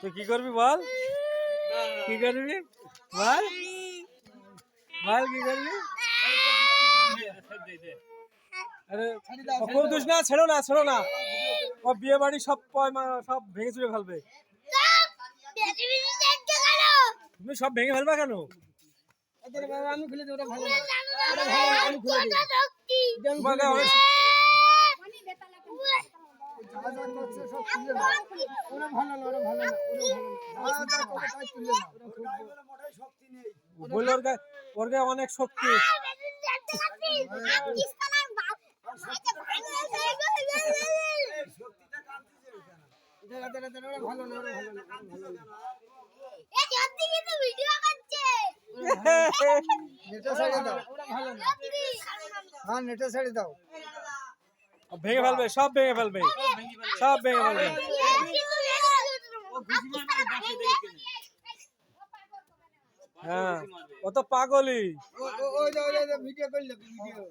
তুই কি করবি বল, কি করবি বল, বল কি করবি? আরে খুব দুষ না, ছেড়ো না, ছেড়ো না। ও বিয়ে বাড়ি সব সব ভেঙে চুরে ফেলবে। তুমি সব ভেঙে ফেলবা কেন? আমি খুলে দিই, ওটা ভালো না, ওটা ভালো না, আমি খুলে দিই। তোমাকে অনেক ওরা ভালো না, ওরা ভালো না, বললো ওর গায়ে অনেক শক্তি। ভালো না, হ্যাঁ নেটে ছেড়ে দাও। ভেঙে ফেলবে, সব ভেঙে ফেলবে, সব ভেঙে ফেলবে। হ্যাঁ ও তো পাগলই। ভিডিও করলে ভিডিও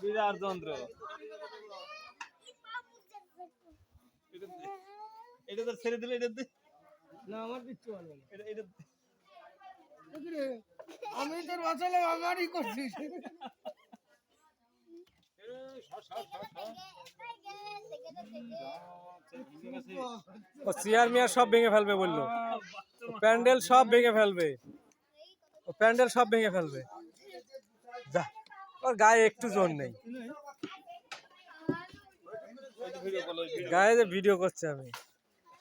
বিরাট যন্ত্র। এটা তো ছেড়ে দিলে, এটা না আমার কিচ্ছু ভালো না। এটা আমি তোর বাঁচালাম, আমারই করছিস। ও চেয়ার মিয়ার সব ভেঙে ফেলবে বললো, প্যান্ডেল সব ভেঙে ফেলবে, ও প্যান্ডেল সব ভেঙে ফেলবে। যা, ওর গায়ে একটু জোর নেই। গায়ে যে ভিডিও করছে আমি,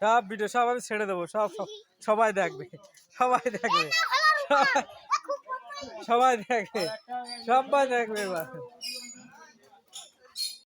সব ভিডিও সব আমি ছেড়ে দেবো, সব সবাই দেখবে, সবাই দেখবে, সবাই দেখবে, সবাই দেখবে এবার।